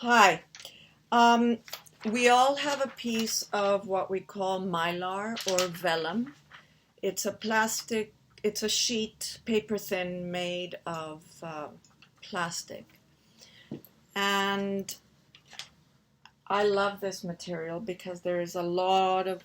Hi. Um, we all have a piece of what we call mylar or vellum. It's a plastic, it's a sheet, paper thin, made of plastic. And I love this material because there is a lot of,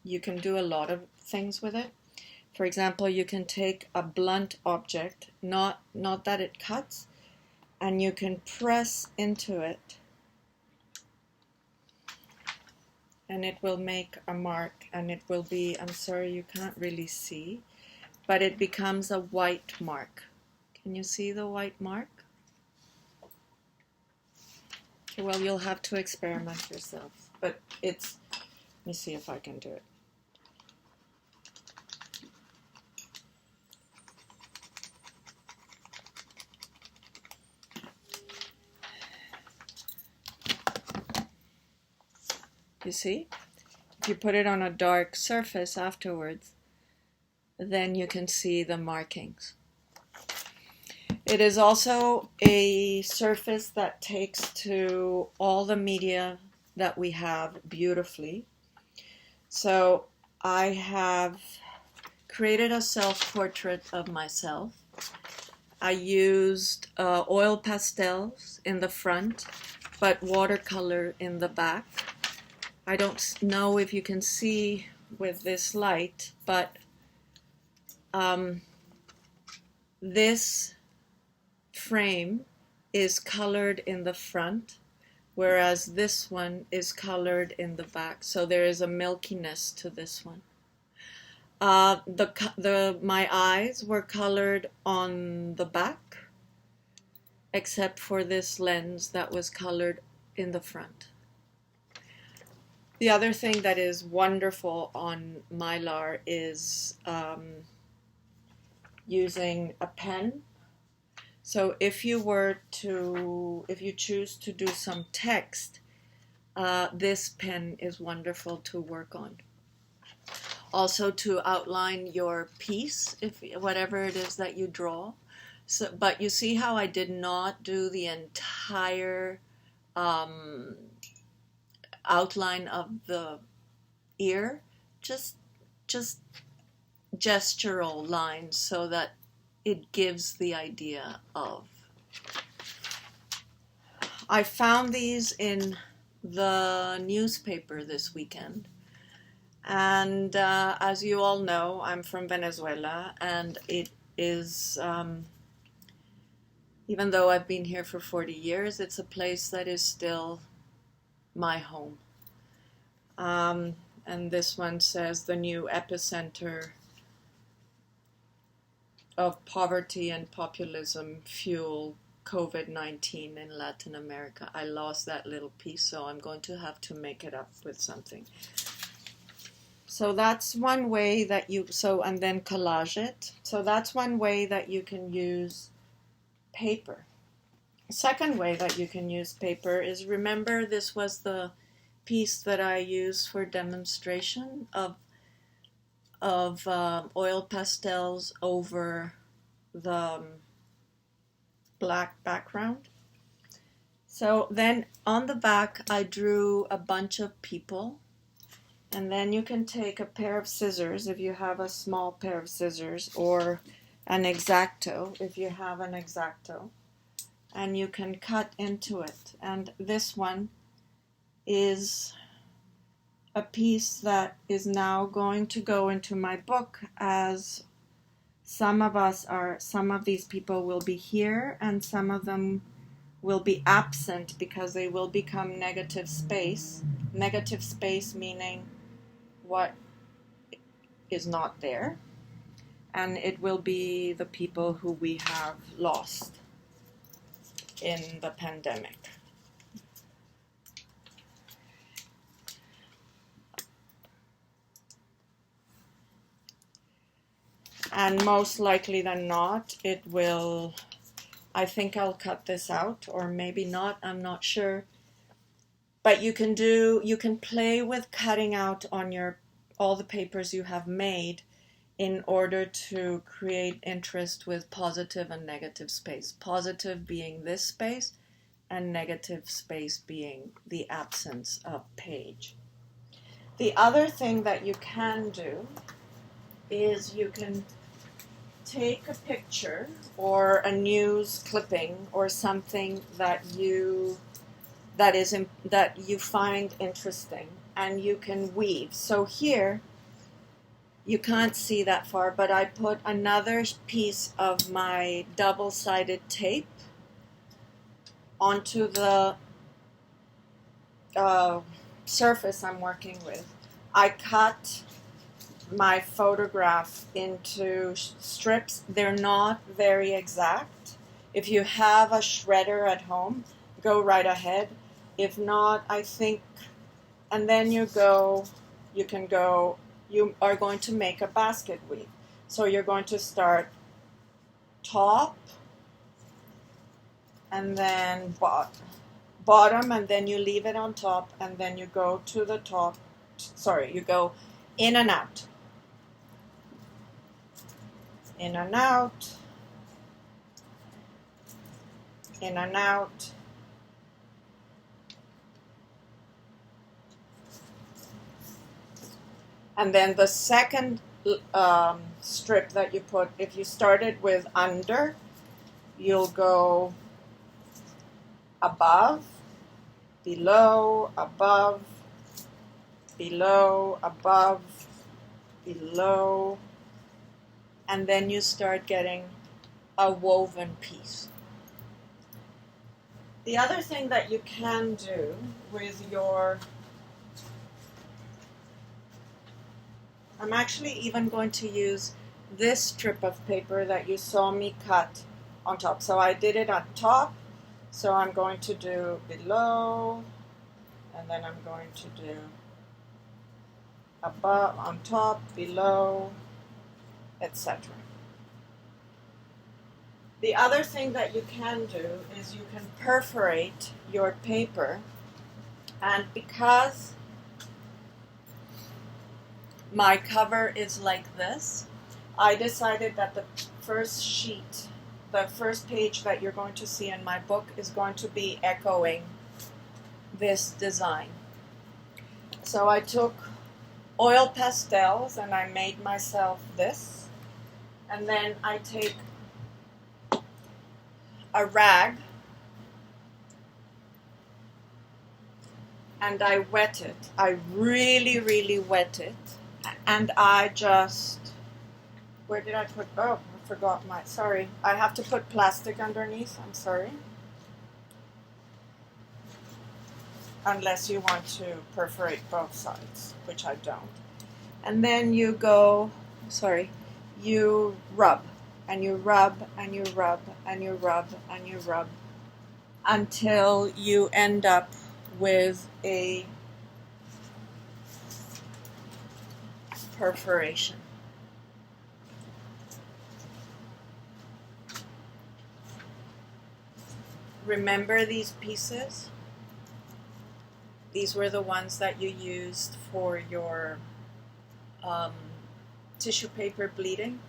you can do a lot of things with it. For example, you can take a blunt object, not that it cuts, and you can press into it and it will make a mark, and it will be, I'm sorry you can't really see, but it becomes a white mark. Can you see the white mark? Okay, well, you'll have to experiment yourself, but let me see if I can do it. You see? If you put it on a dark surface afterwards, then you can see the markings. It is also a surface that takes to all the media that we have beautifully. So I have created a self-portrait of myself. I used oil pastels in the front, but watercolor in the back. I don't know if you can see with this light, but this frame is colored in the front, whereas this one is colored in the back. So there is a milkiness to this one. My eyes were colored on the back, except for this lens that was colored in the front. The other thing that is wonderful on Mylar is using a pen. So if you choose to do some text, this pen is wonderful to work on. Also to outline your piece, whatever it is that you draw. So, but you see how I did not do the entire outline of the ear, just gestural lines so that it gives the idea of. I found these in the newspaper this weekend, and as you all know, I'm from Venezuela, and it is, even though I've been here for 40 years, it's a place that is still my home. And this one says the new epicenter of poverty and populism fuel COVID-19 in Latin America. I lost that little piece, so I'm going to have to make it up with something. So that's one way that and then collage it. So that's one way that you can use paper. Second way that you can use paper is, remember, this was the piece that I used for demonstration of oil pastels over the black background. So then on the back I drew a bunch of people, and then you can take a pair of scissors if you have a small pair of scissors, or an X-Acto if you have an X-Acto, and you can cut into it. And this one is a piece that is now going to go into my book, as some of these people will be here and some of them will be absent because they will become negative space. Negative space meaning what is not there. And it will be the people who we have lost in the pandemic. And most likely than not, it will, I think I'll cut this out, or maybe not, I'm not sure. But you can play with cutting out on all the papers you have made in order to create interest with positive and negative space. Positive being this space, and negative space being the absence of page. The other thing that you can do is you can take a picture or a news clipping or something that you find interesting, and you can weave. So here you can't see that far, but I put another piece of my double-sided tape onto the surface I'm working with. I cut my photograph into strips. They're not very exact. If you have a shredder at home, go right ahead. If not, I think, and then you are going to make a basket weave. So you're going to start top and then bottom, and then you leave it on top, and then you go to the top. Sorry, you go in and out. In and out. In and out. And then the second strip that you put, if you started with under, you'll go above, below, above, below, above, below, and then you start getting a woven piece. The other thing that you can do with your, I'm actually even going to use this strip of paper that you saw me cut on top. So I did it on top, so I'm going to do below, and then I'm going to do above, on top, below, etc. The other thing that you can do is you can perforate your paper, and because my cover is like this, I decided that the first sheet, the first page that you're going to see in my book is going to be echoing this design. So I took oil pastels and I made myself this, and then I take a rag and I wet it. I really, really wet it, and I just, where did I put, oh, I forgot my, sorry, I have to put plastic underneath, I'm sorry. Unless you want to perforate both sides, which I don't. And then you go, you rub, and you rub, and you rub, and you rub, and you rub, until you end up with a perforation. Remember these pieces? These were the ones that you used for your tissue paper bleeding.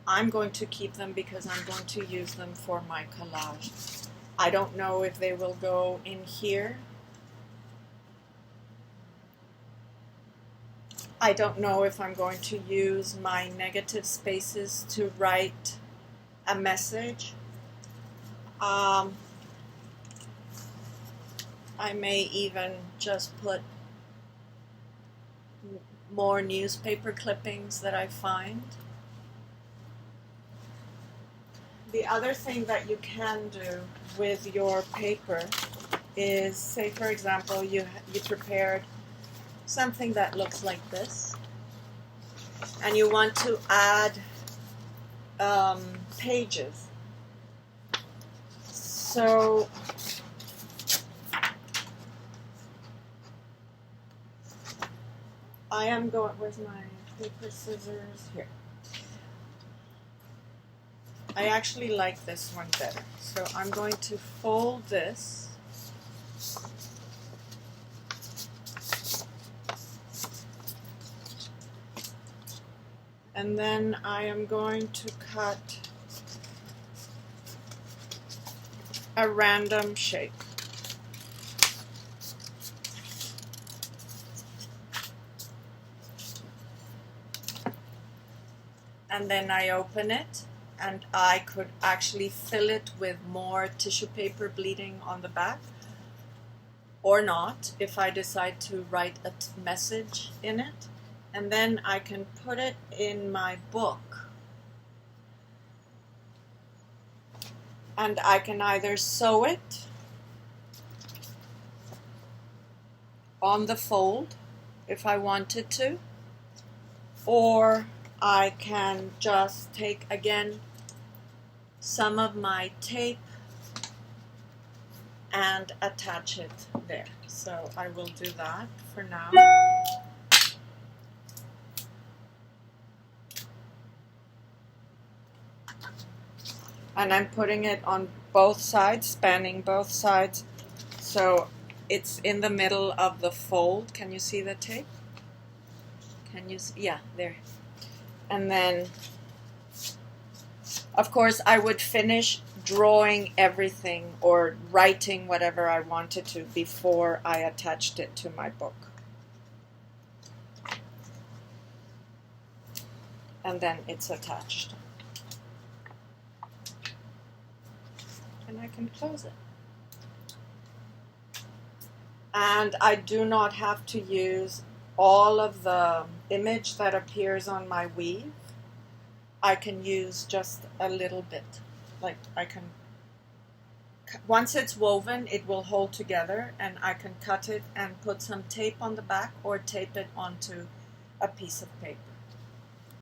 I'm going to keep them because I'm going to use them for my collage. I don't know if they will go in here. I don't know if I'm going to use my negative spaces to write a message. I may even just put more newspaper clippings that I find. The other thing that you can do with your paper is, say for example, you prepared something that looks like this, and you want to add pages. So I am going, where's my paper scissors? Here. I actually like this one better. So I'm going to fold this. And then I am going to cut a random shape. and then I open it, and I could actually fill it with more tissue paper bleeding on the back, or not, if I decide to write a message in it. And then I can put it in my book, and I can either sew it on the fold if I wanted to, or I can just take again some of my tape and attach it there. So I will do that for now. And I'm putting it on both sides, spanning both sides, so it's in the middle of the fold. Can you see the tape? Can you see? Yeah, there. And then, of course, I would finish drawing everything or writing whatever I wanted to before I attached it to my book. And then it's attached. And I can close it. And I do not have to use all of the image that appears on my weave. I can use just a little bit. Like I can, once it's woven, it will hold together, and I can cut it and put some tape on the back or tape it onto a piece of paper.